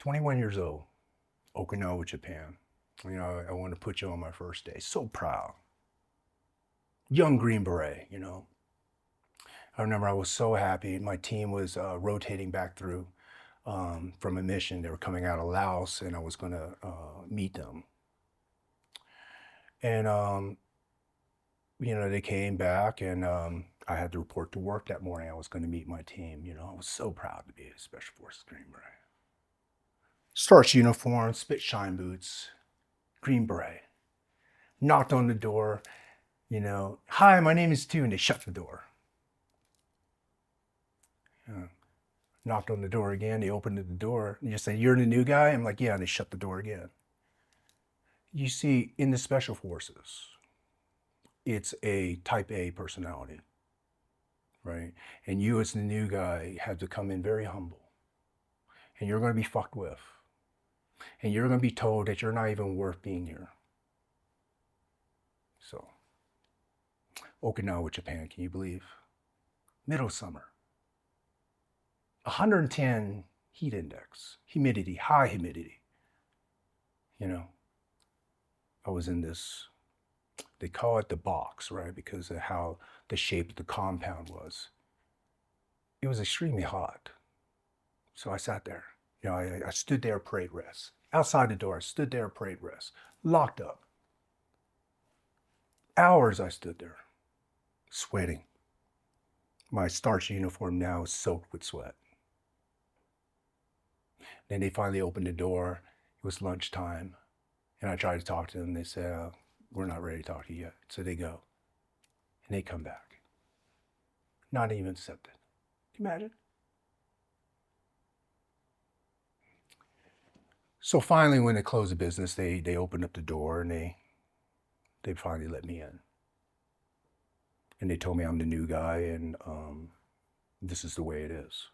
21 years old, Okinawa, Japan. I want to put you on my first day. So proud. Young Green Beret, I remember I was so happy. My team was rotating back through from a mission. They were coming out of Laos, and I was going to meet them. And, they came back, and I had to report to work that morning. I was going to meet my team. I was so proud to be a Special Forces Green Beret. Starch uniform, spit shine boots, Green Beret. Knocked on the door, hi, my name is Tu, and they shut the door. Knocked on the door again, they opened the door, and you say, you're the new guy? I'm like, yeah, and they shut the door again. You see, in the Special Forces, it's a type A personality, right? And you as the new guy have to come in very humble. And you're going to be fucked with. And you're going to be told that you're not even worth being here. So, Okinawa, Japan, can you believe? Middle summer. 110 heat index, humidity, high humidity. I was in this, they call it the box, right? Because of how the shape of the compound was. It was extremely hot. So I sat there. I stood there, parade rest. Outside the door, I stood there, parade rest. Locked up. Hours I stood there, sweating. My starch uniform now is soaked with sweat. Then they finally opened the door. It was lunchtime. And I tried to talk to them. They said, we're not ready to talk to you yet. So they go. And they come back. Not even accepted. Can you imagine? So finally, when they closed the business, they opened up the door and they finally let me in. And they told me I'm the new guy and this is the way it is.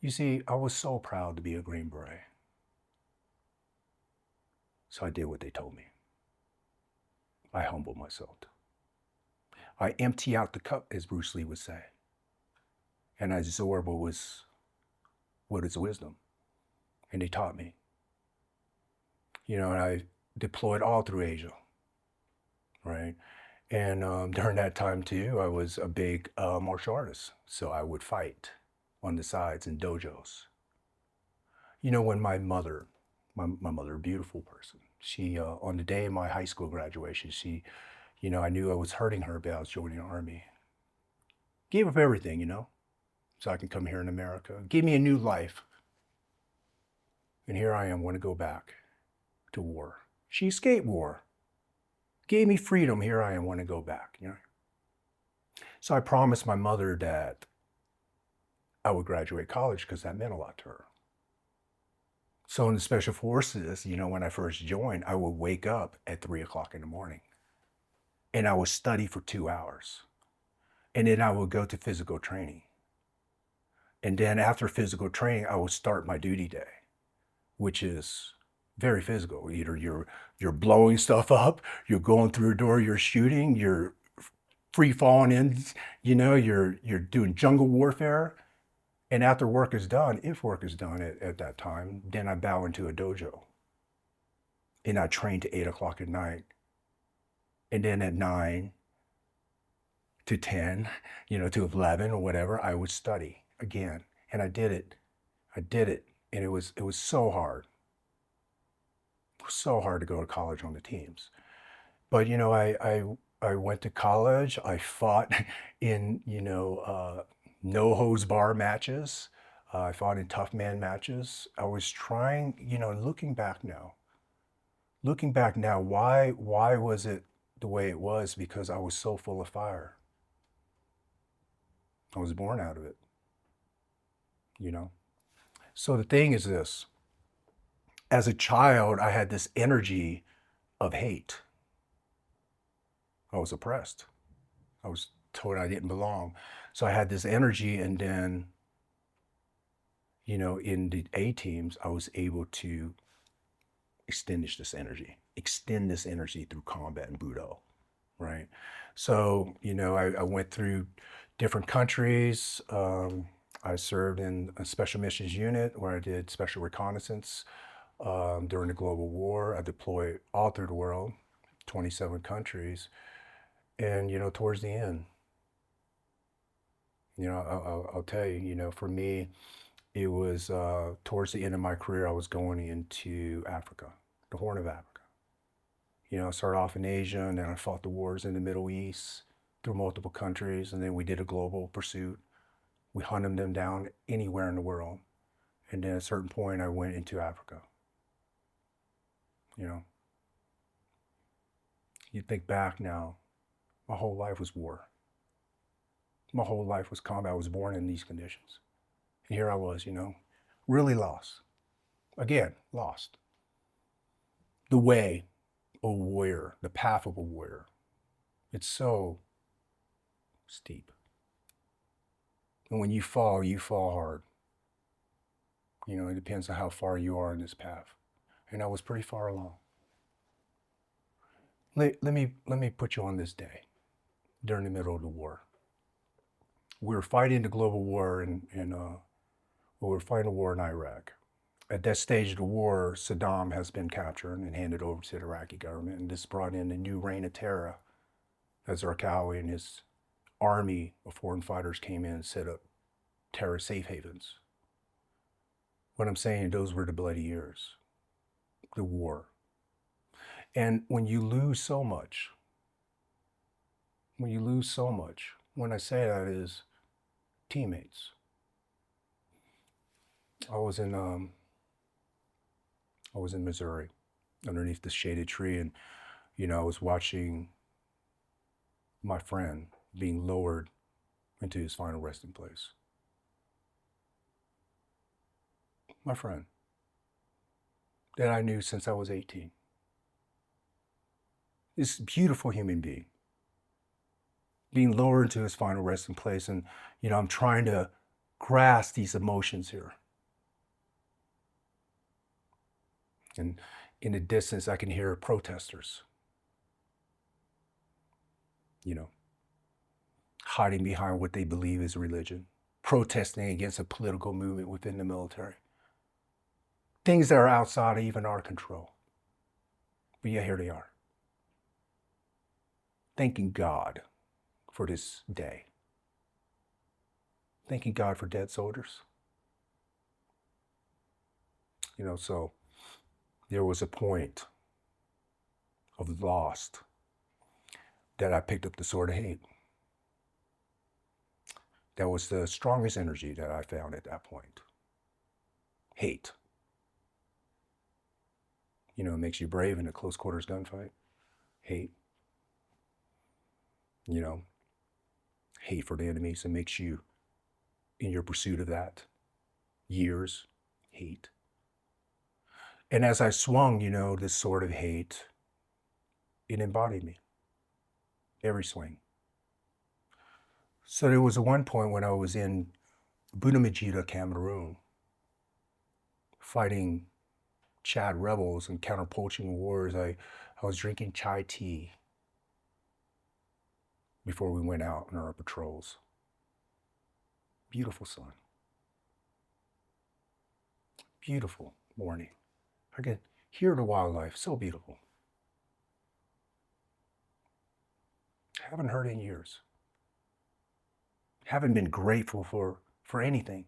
You see, I was so proud to be a Green Beret. So I did what they told me. I humbled myself. I empty out the cup, as Bruce Lee would say. And I absorb what is wisdom. And they taught me. And I deployed all through Asia, right? And during that time too, I was a big martial artist. So I would fight on the sides in dojos. When my mother, a beautiful person, she, on the day of my high school graduation, she, I knew I was hurting her, but I was joining the Army. Gave up everything, so I can come here in America. Gave me a new life. And here I am, want to go back to war. She escaped war. Gave me freedom, here I am, want to go back, So I promised my mother that I would graduate college because that meant a lot to her. So in the Special Forces, when I first joined, I would wake up at 3 o'clock in the morning and I would study for 2 hours. And then I would go to physical training. And then after physical training, I would start my duty day, which is very physical. Either you're blowing stuff up, you're going through a door, you're shooting, you're free falling in, you're doing jungle warfare. And after work is done, if work is done at that time, then I bow into a dojo. And I train to 8 o'clock at night. And then at 9 to 10, to 11 or whatever, I would study again. And I did it. And it was so hard. It was so hard to go to college on the teams. But, I went to college. I fought in, no hose bar matches. I fought in tough man matches. I was trying, looking back now, why was it the way it was? Because I was so full of fire. I was born out of it, So the thing is this, as a child, I had this energy of hate. I was oppressed. I was told I didn't belong. So I had this energy, and then, in the A teams, I was able to extend this energy through combat and Budo, right? So, I went through different countries. I served in a special missions unit where I did special reconnaissance during the global war. I deployed all through the world, 27 countries. And, towards the end, I'll tell you, for me, it was towards the end of my career, I was going into Africa, the Horn of Africa. I started off in Asia, and then I fought the wars in the Middle East through multiple countries, and then we did a global pursuit. We hunted them down anywhere in the world. And then at a certain point, I went into Africa. You think back now, my whole life was war. My whole life was combat. I was born in these conditions. And here I was, really lost. Again, lost. The way of a warrior, the path of a warrior, it's so steep. And when you fall hard. It depends on how far you are in this path. And I was pretty far along. Let me put you on this day during the middle of the war. We were fighting the global war we were fighting a war in Iraq. At that stage of the war, Saddam has been captured and handed over to the Iraqi government, and this brought in a new reign of terror as Zarqawi and his army of foreign fighters came in and set up terror safe havens. What I'm saying, those were the bloody years, the war. And when you lose so much, when I say that is teammates. I was in Missouri, underneath the shaded tree, and I was watching my friend being lowered into his final resting place. My friend that I knew since I was 18. This beautiful human being lowered into his final resting place, and I'm trying to grasp these emotions here. And in the distance, I can hear protesters, hiding behind what they believe is religion, protesting against a political movement within the military. Things that are outside of even our control. But yet here they are. Thanking God for this day. Thanking God for dead soldiers. So there was a point of lost that I picked up the sword of hate. That was the strongest energy that I found at that point. Hate. It makes you brave in a close quarters gunfight. Hate. Hate for the enemies. It makes you, in your pursuit of that, years, hate. And as I swung, this sword of hate, it embodied me. Every swing. So there was one point when I was in Bunamajida, Cameroon, fighting Chad rebels and counter-poaching wars. I was drinking chai tea before we went out on our patrols. Beautiful sun. Beautiful morning. I could hear the wildlife, so beautiful. Haven't heard in years. Haven't been grateful for anything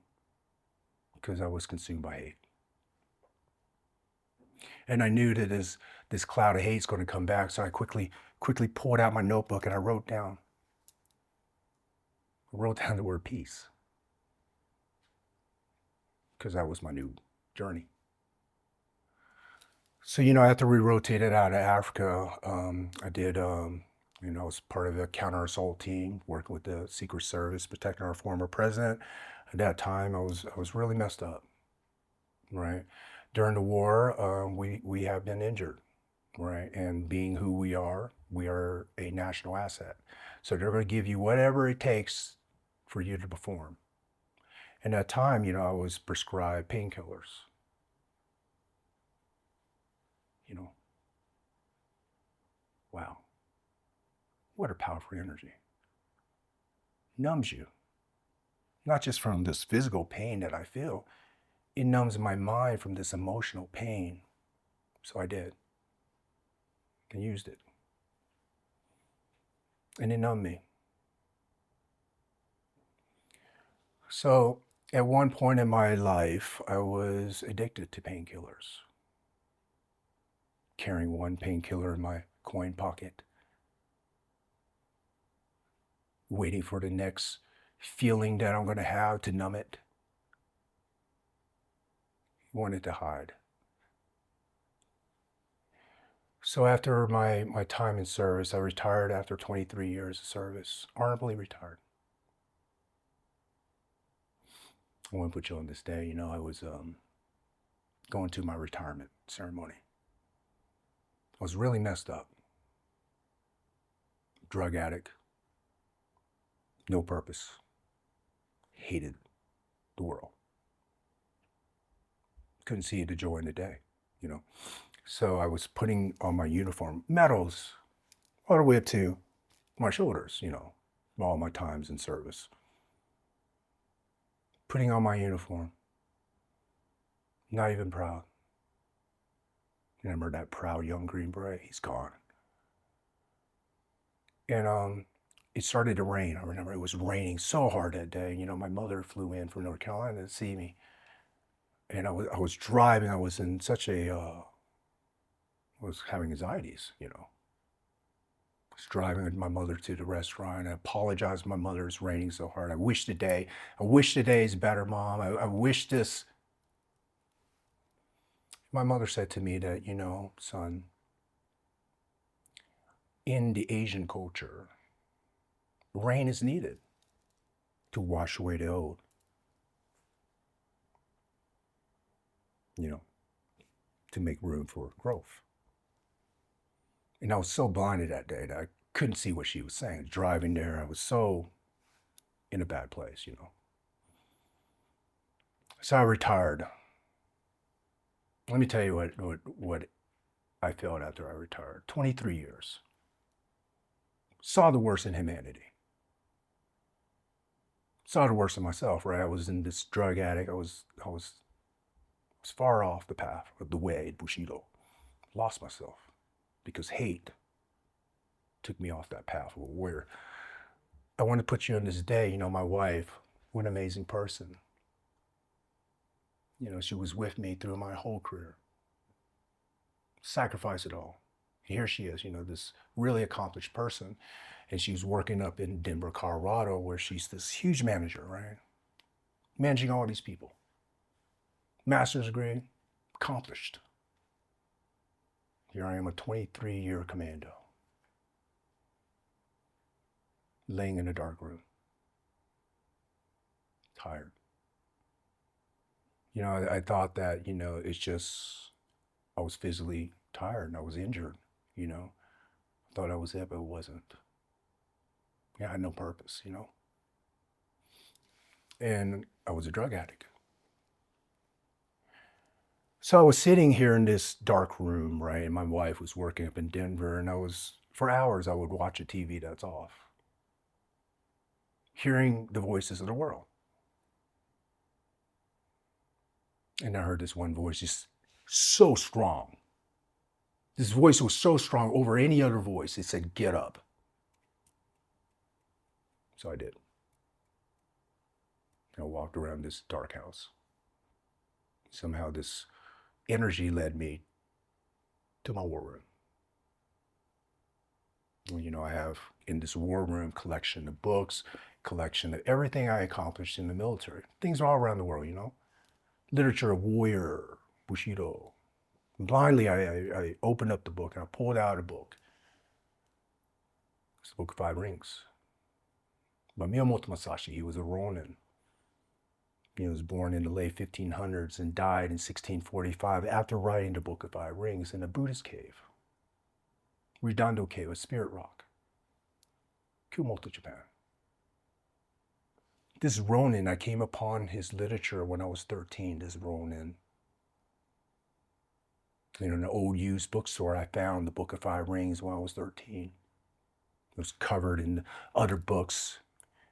because I was consumed by hate. And I knew that this cloud of hate is going to come back, so I quickly pulled out my notebook and I wrote down the word peace, because that was my new journey. So, after we rotated out of Africa, I did, I was part of a counter-assault team, working with the Secret Service, protecting our former president. At that time, I was really messed up, right? During the war, we have been injured, right? And being who we are a national asset. So they're going to give you whatever it takes for you to perform. And at that time, I was prescribed painkillers. Wow. What a powerful energy. Numbs you. not just from this physical pain that I feel, it numbs my mind from this emotional pain. So I did and used it. And it numbed me. So at one point in my life, I was addicted to painkillers, carrying one painkiller in my coin pocket, waiting for the next feeling that I'm going to have to numb it. Wanted to hide. So after my time in service, I retired after 23 years of service, honorably retired. I want to put you on this day. I was going to my retirement ceremony. I was really messed up. Drug addict. No purpose. Hated the world. Couldn't see the joy in the day, So I was putting on my uniform, medals, all the way up to my shoulders, all my times in service. Putting on my uniform. Not even proud. Remember that proud young Green Beret? He's gone. And it started to rain. I remember it was raining so hard that day. My mother flew in from North Carolina to see me. And I was driving. I was in such a, I was having anxieties, I was driving with my mother to the restaurant. I apologized to my mother. It's raining so hard. I wish the day is better, Mom. I wish this. My mother said to me that, son, in the Asian culture, rain is needed to wash away the old. To make room for growth. And I was so blinded that day that I couldn't see what she was saying. Driving there, I was so in a bad place, So I retired. Let me tell you what I felt after I retired. 23 years. Saw the worst in humanity. Saw the worst in myself, right? I was in this drug addict. I was far off the path of the way, Bushido. Lost myself because hate took me off that path. Where I want to put you on this day, my wife, what an amazing person. She was with me through my whole career. Sacrificed it all. Here she is, this really accomplished person. And she's working up in Denver, Colorado, where she's this huge manager, right? Managing all these people. Master's degree, accomplished. Here I am, a 23-year commando. Laying in a dark room. Tired. I thought that, it's just, I was physically tired and I was injured, I thought I was it, but it wasn't. I had no purpose, And I was a drug addict. So I was sitting here in this dark room, right? And my wife was working up in Denver, and for hours, I would watch a TV that's off, hearing the voices of the world. And I heard this one voice just so strong. This voice was so strong over any other voice. It said, "Get up." So I did. I walked around this dark house. Somehow this energy led me to my war room. I have in this war room collection of books, collection of everything I accomplished in the military. Things all around the world, Literature of warrior, Bushido. Blindly, I opened up the book and I pulled out a book. It's the Book of Five Rings. By Miyamoto Musashi. He was a Ronin. He was born in the late 1500s and died in 1645 after writing the Book of Five Rings in a Buddhist cave. Redondo Cave, a spirit rock. Kumamoto, Japan. This Ronin, I came upon his literature when I was 13, this Ronin. In an old used bookstore, I found the Book of Five Rings when I was 13. It was covered in other books.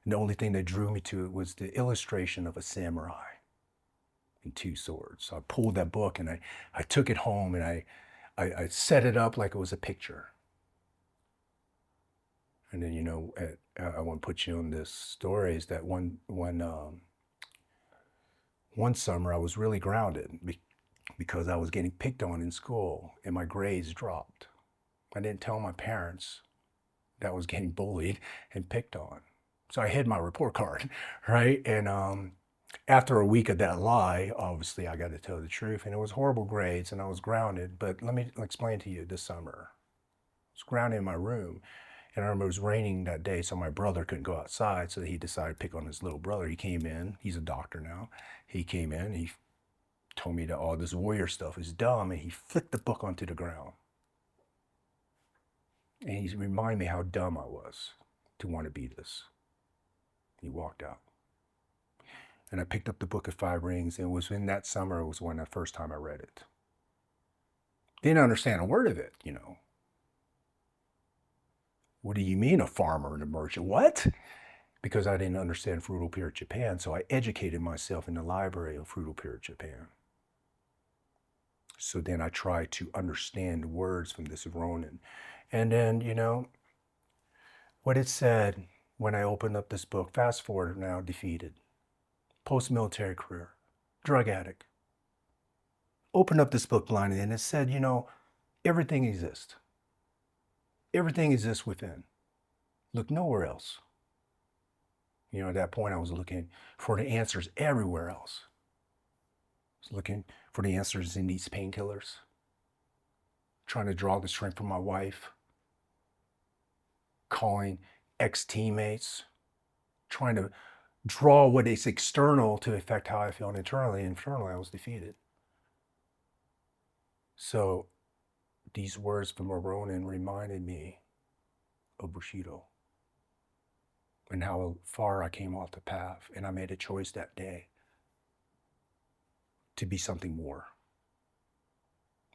And the only thing that drew me to it was the illustration of a samurai and two swords. So I pulled that book and I took it home and I set it up like it was a picture. And then, you know, I want to put you on this story is that one summer I was really grounded because I was getting picked on in school and my grades dropped. I didn't tell my parents that I was getting bullied and picked on. So I hid my report card, right? And after a week of that lie, obviously I got to tell the truth, and it was horrible grades and I was grounded. But let me explain to you this summer. I was grounded in my room. And I remember it was raining that day, so my brother couldn't go outside, so he decided to pick on his little brother. He came in, he's a doctor now. He came in, he told me that all this warrior stuff is dumb, and he flicked the book onto the ground. And he reminded me how dumb I was to want to be this. He walked out. And I picked up the book of 5 Rings, and it was in that summer, it was when the first time I read it. Didn't understand a word of it, you know. What do you mean a farmer and a merchant? What? Because I didn't understand Frutal Period Japan, so I educated myself in the library of Frutal Period Japan. So then I tried to understand words from this Ronin. And then, you know, what it said when I opened up this book, fast forward now, defeated, post-military career, drug addict. Opened up this book blindly and it said, you know, everything exists. Everything exists within. Look nowhere else. You know, at that point I was looking for the answers everywhere else. I was looking for the answers in these painkillers. Trying to draw the strength from my wife. Calling ex-teammates. Trying to draw what is external to affect how I feel internally. Internally I was defeated. So these words from a Ronin reminded me of Bushido and how far I came off the path. And I made a choice that day to be something more.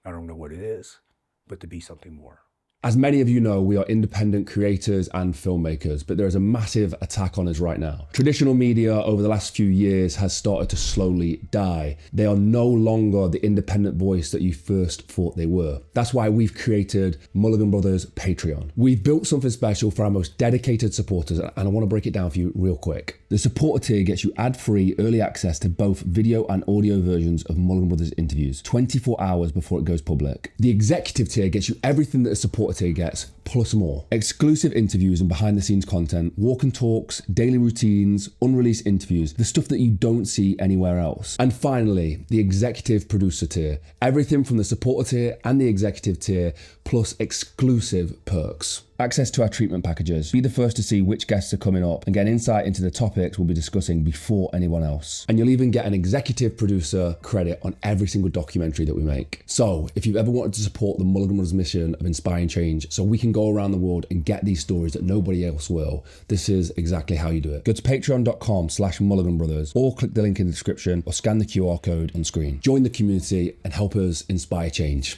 I don't know what it is, but to be something more. As many of you know, we are independent creators and filmmakers, but there is a massive attack on us right now. Traditional media over the last few years has started to slowly die. They are no longer the independent voice that you first thought they were. That's why we've created Mulligan Brothers Patreon. We've built something special for our most dedicated supporters, and I want to break it down for you real quick. The supporter tier gets you ad-free early access to both video and audio versions of Mulligan Brothers interviews 24 hours before it goes public. The executive tier gets you everything that a supporter tier gets, plus more. Exclusive interviews and behind the scenes content, walk and talks, daily routines, unreleased interviews, the stuff that you don't see anywhere else. And finally, the executive producer tier. Everything from the supporter tier and the executive tier, plus exclusive perks. Access to our treatment packages. Be the first to see which guests are coming up and get insight into the topics we'll be discussing before anyone else. And you'll even get an executive producer credit on every single documentary that we make. So if you've ever wanted to support the Mulligan Brothers mission of inspiring change so we can go around the world and get these stories that nobody else will, this is exactly how you do it. Go to patreon.com/Mulligan Brothers or click the link in the description or scan the QR code on screen. Join the community and help us inspire change.